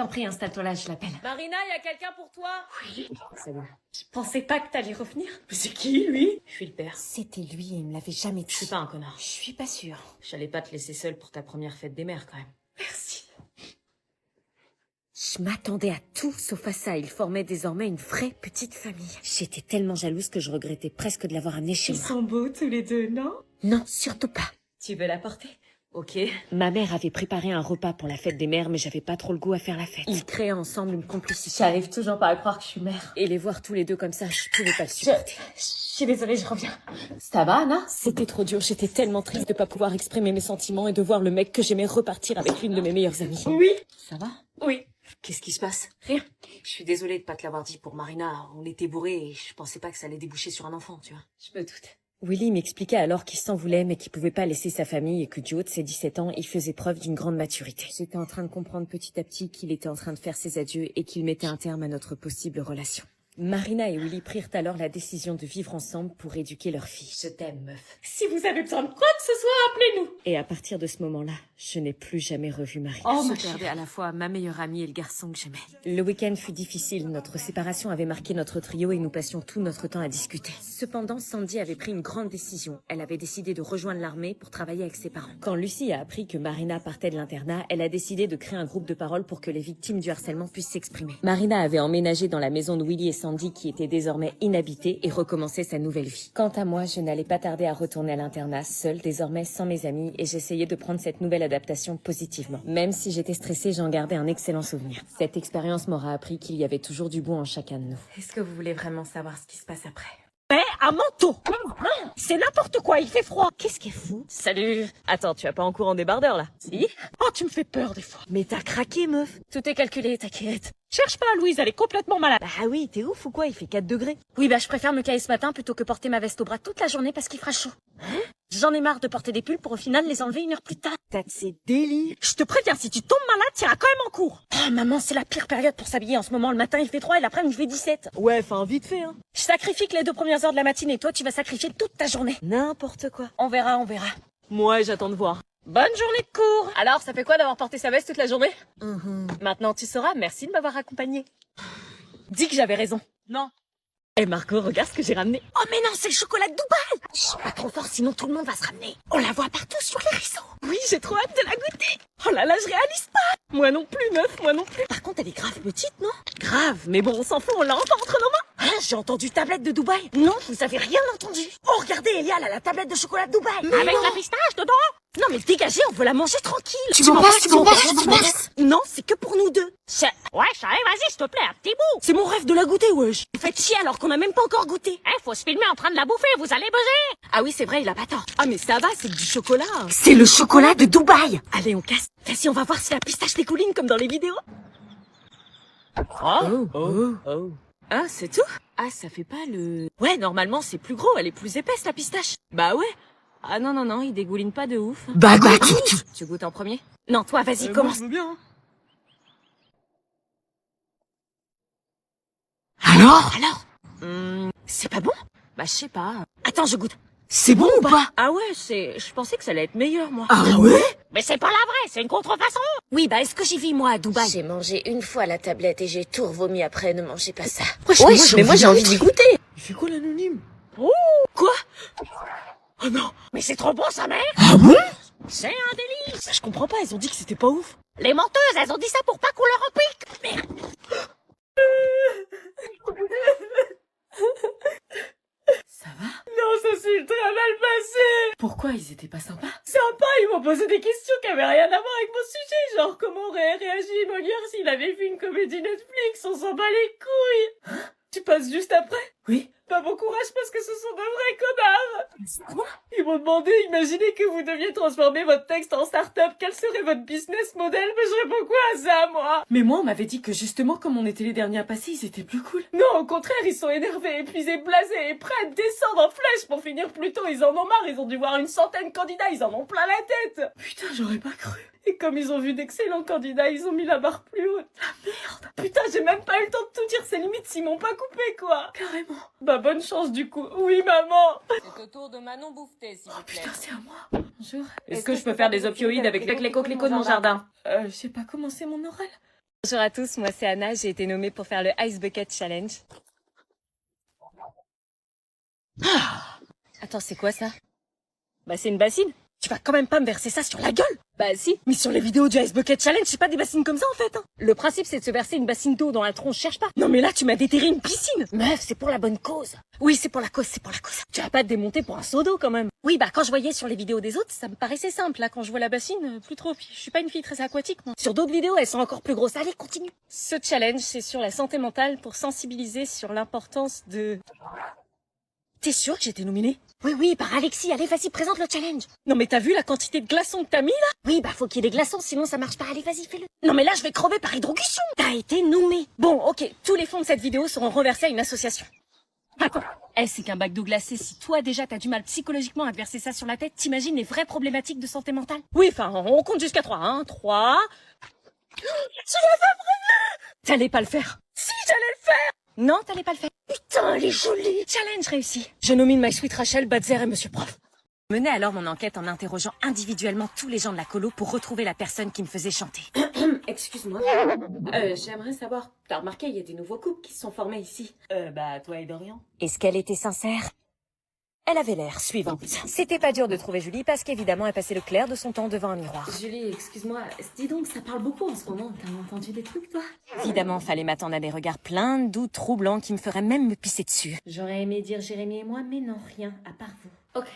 T'en prie, installe-toi là, je l'appelle. Marina, y a quelqu'un pour toi? Oui. C'est bon. Je pensais pas que t'allais revenir. Mais c'est qui, lui? Je suis le père. C'était lui et il me l'avait jamais dit. Je suis pas un connard. Je suis pas sûre. J'allais pas te laisser seule pour ta première fête des mères, quand même. Merci. Je m'attendais à tout sauf à ça. Ils formaient désormais une vraie petite famille. J'étais tellement jalouse que je regrettais presque de l'avoir amené chez moi. Ils sont beaux tous les deux, non? Non, surtout pas. Tu veux la porter? Ok. Ma mère avait préparé un repas pour la fête des mères, mais j'avais pas trop le goût à faire la fête. Ils créaient ensemble une complicité. J'arrive toujours pas à croire que je suis mère. Et les voir tous les deux comme ça, je pouvais pas le supporter. Je suis désolée, je reviens. Ça va, Anna? C'était trop dur, j'étais tellement triste de pas pouvoir exprimer mes sentiments et de voir le mec que j'aimais repartir avec l'une de mes meilleures amies. Oui. Ça va? Oui. Qu'est-ce qui se passe? Rien. Je suis désolée de pas te l'avoir dit pour Marina. On était bourrés et je pensais pas que ça allait déboucher sur un enfant, tu vois. Je me doute. Willy m'expliquait alors qu'il s'en voulait mais qu'il pouvait pas laisser sa famille et que du haut de ses 17 ans, il faisait preuve d'une grande maturité. J'étais en train de comprendre petit à petit qu'il était en train de faire ses adieux et qu'il mettait un terme à notre possible relation. Marina et Willy prirent alors la décision de vivre ensemble pour éduquer leur fille. Je t'aime, meuf. Si vous avez besoin de quoi que ce soit, appelez-nous. Et à partir de ce moment-là, je n'ai plus jamais revu Marina. Oh, ma je perdais à la fois ma meilleure amie et le garçon que j'aimais. Le week-end fut difficile, notre séparation avait marqué notre trio et nous passions tout notre temps à discuter. Cependant, Sandy avait pris une grande décision. Elle avait décidé de rejoindre l'armée pour travailler avec ses parents. Quand Lucie a appris que Marina partait de l'internat, elle a décidé de créer un groupe de parole pour que les victimes du harcèlement puissent s'exprimer. Marina avait emménagé dans la maison de Willy et Sandy qui était désormais inhabitée et recommençait sa nouvelle vie. Quant à moi, je n'allais pas tarder à retourner à l'internat, seule, désormais sans mes amis, et j'essayais de prendre cette nouvelle adaptation positivement. Même si j'étais stressée, j'en gardais un excellent souvenir. Cette expérience m'aura appris qu'il y avait toujours du bon en chacun de nous. Est-ce que vous voulez vraiment savoir ce qui se passe après? Un manteau! C'est n'importe quoi, il fait froid! Qu'est-ce qui est fou? Salut! Attends, tu vas pas en cours en débardeur, là? Si? Oh, tu me fais peur, des fois. Mais t'as craqué, meuf! Tout est calculé, t'inquiète. Cherche pas, Louise, elle est complètement malade. Bah oui, t'es ouf ou quoi? Il fait 4 degrés. Oui, bah je préfère me caler ce matin plutôt que porter ma veste au bras toute la journée parce qu'il fera chaud. J'en ai marre de porter des pulls pour au final les enlever 1 heure plus tard. T'as de ces délires. Je te préviens, si tu tombes malade, t'iras quand même en cours. Oh maman, c'est la pire période pour s'habiller en ce moment. Le matin il fait 3 et l'après-midi il fait 17. Ouais, enfin vite fait, hein. Je sacrifie que les 2 premières heures de la matinée. Toi, tu vas sacrifier toute ta journée. N'importe quoi. On verra, on verra. Moi, j'attends de voir. Bonne journée de cours. Alors, ça fait quoi d'avoir porté sa veste toute la journée? Maintenant, tu sauras. Merci de m'avoir accompagnée. Dis que j'avais raison. Non. Eh Marco, regarde ce que j'ai ramené. Oh mais non, c'est le chocolat de Dubaï. Je suis pas trop fort, sinon tout le monde va se ramener. On la voit partout sur les réseaux. Oui, j'ai trop hâte de la goûter. Oh là là, je réalise pas. Moi non plus, meuf, moi non plus. Par contre, elle est grave petite, non? Grave, mais bon, on s'en fout, on l'a enfin entre nos mains. Hein, j'ai entendu tablette de Dubaï. Non, vous avez rien entendu. Oh, regardez, Elia, elle a la tablette de chocolat de Dubaï. Mais avec la pistache dedans. Non mais dégagez, on veut la manger tranquille. Tu m'en passes. Non, c'est que pour nous deux. Ouais, chérie, vas-y, s'il te plaît, un petit bout. C'est mon rêve de la goûter, wesh. Vous faites chier alors qu'on a même pas encore goûté. Faut se filmer en train de la bouffer, vous allez buzzer. Ah oui, c'est vrai, il a pas tort. Ah mais ça va, c'est du chocolat. C'est le chocolat de Dubaï. Allez, on casse. Vas-y, on va voir si la pistache dégouline comme dans les vidéos. Oh. Ah, c'est tout? Ah, ça fait pas le... Ouais, normalement, c'est plus gros, elle est plus épaisse, la pistache. Bah ouais. Ah non, il dégouline pas de ouf. Bah, tu goûtes en premier? Non, toi, vas-y, commence. Moi, je veux bien. Alors? C'est pas bon? Bah, je sais pas. Attends, je goûte. C'est bon ou pas? Ah ouais, je pensais que ça allait être meilleur, moi. Ah ouais? Mais c'est pas la vraie, c'est une contrefaçon. Oui, bah, est-ce que j'y vis, moi, à Dubaï? J'ai mangé une fois la tablette et j'ai tout revomi après, ne mangez pas ça. Mais moi, j'ai envie d'y goûter. Il fait quoi l'anonyme? Quoi? Oh non. Mais c'est trop bon, sa mère! Ah bon? C'est un délice! Bah, je comprends pas, ils ont dit que c'était pas ouf. Les menteuses, elles ont dit ça pour pas qu'on leur en pique! Merde! Ça va? Non, ça s'est très mal passé. Pourquoi ils étaient pas sympas? Sympa, ils m'ont posé des questions qui avaient rien à voir avec mon sujet. Genre, comment aurait réagi Molière s'il avait vu une comédie Netflix? On s'en bat les couilles. Tu passes juste après? Oui. Pas bon courage parce que ce sont de vrais connards. Quoi? Ils m'ont demandé, imaginez que vous deviez transformer votre texte en start-up, quel serait votre business model? Mais je réponds quoi à ça, moi? Mais moi, on m'avait dit que justement, comme on était les derniers à passer, ils étaient plus cool. Non, au contraire, ils sont énervés, épuisés, blasés et prêts à descendre en flèche pour finir plus tôt. Ils en ont marre, ils ont dû voir 100 candidats, ils en ont plein la tête. Putain, j'aurais pas cru. Et comme ils ont vu d'excellents candidats, ils ont mis la barre plus haute. La merde. Putain, j'ai même pas eu le temps de tout dire, c'est limite s'ils m'ont pas coupé, quoi. Carrément. Bah, bonne chance, du coup. Oui, maman. C'est au tour de Manon Bouffeté, s'il vous plaît. Putain, c'est à moi. Bonjour. Est-ce que je peux faire des opioïdes avec les cléco de mon jardin? J'ai pas commencé mon oral. Bonjour à tous, moi c'est Anna, j'ai été nommée pour faire le Ice Bucket Challenge. Attends, c'est quoi ça? Bah c'est une bassine. Tu vas quand même pas me verser ça sur la gueule? Bah si. Mais sur les vidéos du Ice Bucket Challenge, c'est pas des bassines comme ça en fait. Hein. Le principe c'est de se verser une bassine d'eau dans la tronche, cherche pas. Non mais là tu m'as déterré une piscine. Meuf, c'est pour la bonne cause. Oui, c'est pour la cause, c'est pour la cause. Tu vas pas te démonter pour un seau d'eau quand même. Oui, bah quand je voyais sur les vidéos des autres, ça me paraissait simple. Là, quand je vois la bassine, plus trop. Je suis pas une fille très aquatique, moi. Sur d'autres vidéos, elles sont encore plus grosses. Allez, continue. Ce challenge, c'est sur la santé mentale pour sensibiliser sur l'importance de... T'es sûr que j'étais nominée? Oui, par Alexis. Allez, vas-y, présente le challenge. Non, mais t'as vu la quantité de glaçons que t'as mis, là? Oui, bah, faut qu'il y ait des glaçons, sinon ça marche pas. Allez, vas-y, fais-le. Non, mais là, je vais crever par hydrocution. T'as été nommée. Bon, ok. Tous les fonds de cette vidéo seront reversés à une association. Attends. C'est qu'un bac d'eau glacée. Si toi, déjà, t'as du mal psychologiquement à te verser ça sur la tête, t'imagines les vraies problématiques de santé mentale? Oui, enfin, on compte jusqu'à 3, hein. 3... Tu l'as pas prévu! T'allais pas le faire. Si, j'allais le faire! Non, t'allais pas le faire. Putain, elle est jolie. Challenge réussi. Je nomine My Sweet Rachel, Badzer et Monsieur Prof. Je menais alors mon enquête en interrogeant individuellement tous les gens de la colo pour retrouver la personne qui me faisait chanter. Excuse-moi. J'aimerais savoir, t'as remarqué, il y a des nouveaux couples qui se sont formés ici. Bah, toi et Dorian. Est-ce qu'elle était sincère? Elle avait l'air suivante. C'était pas dur de trouver Julie parce qu'évidemment elle passait le clair de son temps devant un miroir. Julie, excuse-moi, dis donc, ça parle beaucoup en ce moment. T'as entendu des trucs, toi? Évidemment, fallait m'attendre à des regards pleins de doutes troublants qui me feraient même me pisser dessus. J'aurais aimé dire Jérémy et moi, mais non, rien, à part vous. Ok.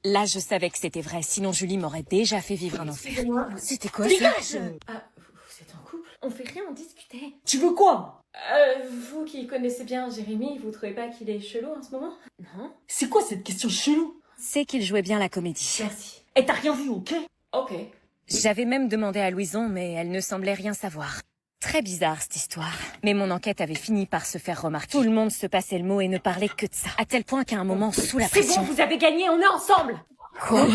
Là, je savais que c'était vrai, sinon Julie m'aurait déjà fait vivre un enfer. C'était quoi ça? Dégage! Ah, vous êtes en couple? On fait rien, on discutait. Tu veux quoi? Vous qui connaissez bien Jérémy, vous trouvez pas qu'il est chelou en ce moment? Non? C'est quoi cette question chelou? C'est qu'il jouait bien la comédie. Merci. Et t'as rien vu, ok? Ok. J'avais même demandé à Louison, mais elle ne semblait rien savoir. Très bizarre, cette histoire. Mais mon enquête avait fini par se faire remarquer. Tout le monde se passait le mot et ne parlait que de ça. À tel point qu'à un moment, sous la C'est pression... bon, vous avez gagné, on est ensemble! Quoi?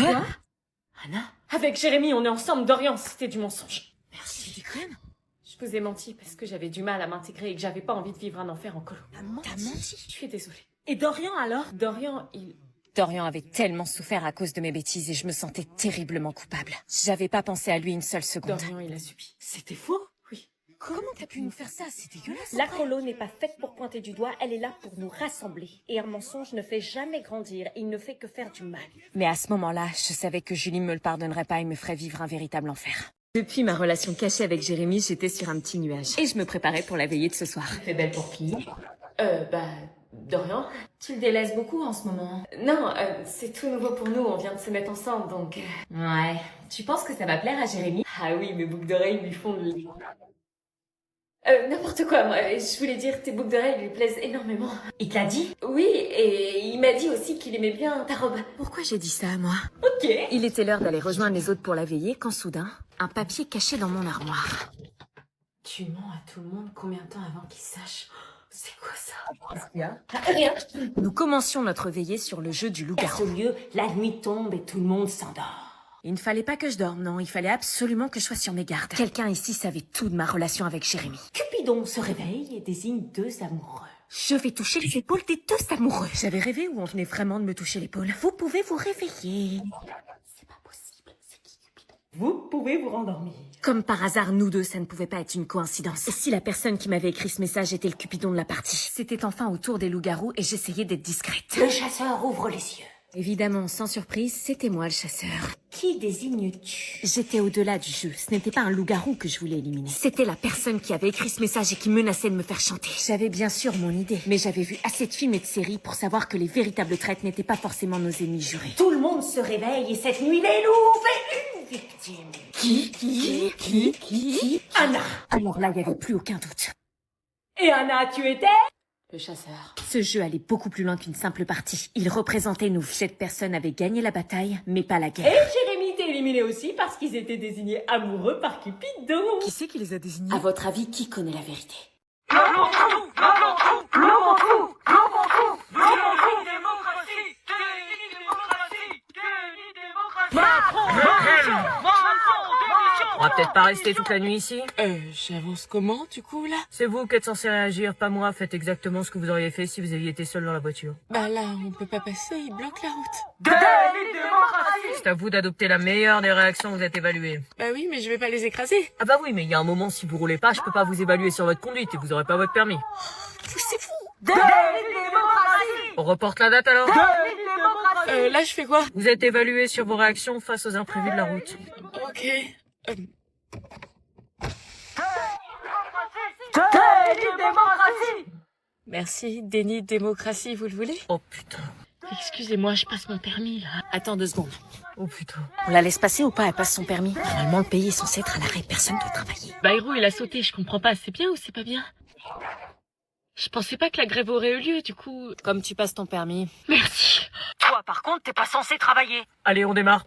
Anna? Avec Jérémy, on est ensemble, Dorian, c'était du mensonge. Merci, tu déconnes? Je vous ai menti parce que j'avais du mal à m'intégrer et que j'avais pas envie de vivre un enfer en colo. T'as menti? Je suis désolée. Et Dorian alors? Dorian, il... Dorian avait tellement souffert à cause de mes bêtises et je me sentais terriblement coupable. J'avais pas pensé à lui une seule seconde. Dorian, il a subi. C'était faux? Oui. Comment t'as pu nous faire ça? C'est dégueulasse. La colo n'est pas faite pour pointer du doigt, elle est là pour nous rassembler. Et un mensonge ne fait jamais grandir, il ne fait que faire du mal. Mais à ce moment-là, je savais que Julie me le pardonnerait pas et me ferait vivre un véritable enfer. Depuis ma relation cachée avec Jérémy, j'étais sur un petit nuage. Et je me préparais pour la veillée de ce soir. T'es belle pour qui? Dorian, tu le délaisses beaucoup en ce moment. Non, c'est tout nouveau pour nous, on vient de se mettre ensemble, donc... Ouais. Tu penses que ça va plaire à Jérémy? Ah oui, mes boucles d'oreilles lui font de... N'importe quoi, moi, je voulais dire, tes boucles d'oreilles lui plaisent énormément. Il te l'a dit? Oui, et il m'a dit aussi qu'il aimait bien ta robe. Pourquoi j'ai dit ça à moi? Ok. Il était l'heure d'aller rejoindre les autres pour la veillée quand soudain, un papier caché dans mon armoire. Tu mens à tout le monde combien de temps avant qu'il sache? C'est quoi ça? Qu'est-ce qu'il y a? Rien. Nous commencions notre veillée sur le jeu du loup-garou. Au lieu, la nuit tombe et tout le monde s'endort. Il ne fallait pas que je dorme, non, il fallait absolument que je sois sur mes gardes. Quelqu'un ici savait tout de ma relation avec Jérémy. Cupidon se réveille et désigne deux amoureux. Je vais toucher les épaules des deux amoureux. J'avais rêvé ou on venait vraiment de me toucher l'épaule? Vous pouvez vous réveiller. C'est pas possible, c'est qui Cupidon? Vous pouvez vous rendormir. Comme par hasard, nous deux, ça ne pouvait pas être une coïncidence. Et si la personne qui m'avait écrit ce message était le Cupidon de la partie? C'était enfin au tour des loups-garous et j'essayais d'être discrète. Le chasseur ouvre les yeux. Évidemment, sans surprise, c'était moi le chasseur. Qui désignes-tu? J'étais au-delà du jeu. Ce n'était pas un loup-garou que je voulais éliminer. C'était la personne qui avait écrit ce message et qui menaçait de me faire chanter. J'avais bien sûr mon idée, mais j'avais vu assez de films et de séries pour savoir que les véritables traîtres n'étaient pas forcément nos ennemis jurés. Tout le monde se réveille et cette nuit, les loups fait une victime. Qui Anna. Alors là, il n'y avait plus aucun doute. Et Anna, tu étais? Le chasseur. Ce jeu allait beaucoup plus loin qu'une simple partie. Il représentait nous. Cette personne avait gagné la bataille, mais pas la Et guerre. Jérémy t'est éliminé aussi parce qu'ils étaient désignés amoureux par Cupidon. Qui c'est qui les a désignés? À votre avis, qui connaît la vérité? On va peut-être pas rester toute la nuit ici. J'avance comment, du coup, là? C'est vous qui êtes censé réagir, pas moi. Faites exactement ce que vous auriez fait si vous aviez été seul dans la voiture. Bah là, on peut pas passer, il bloque la route. C'est à vous d'adopter la meilleure des réactions, vous êtes évalué. Bah oui, mais je vais pas les écraser. Ah bah oui, mais il y a un moment, si vous roulez pas, je peux pas vous évaluer sur votre conduite et vous aurez pas votre permis. Poussez-vous. On reporte la date alors? Là, je fais quoi? Vous êtes évalué sur vos réactions face aux imprévus de la route. Ok. Merci, déni de démocratie, vous le voulez? Oh putain. Excusez-moi, je passe mon permis, là. Attends 2 secondes. Oh putain. On la laisse passer ou pas? Elle passe son permis. Normalement, le pays est censé être à l'arrêt. Personne doit travailler. Bayrou, il a sauté, je comprends pas. C'est bien ou c'est pas bien? Je pensais pas que la grève aurait eu lieu, du coup... Comme tu passes ton permis. Merci. Toi, par contre, t'es pas censé travailler. Allez, on démarre.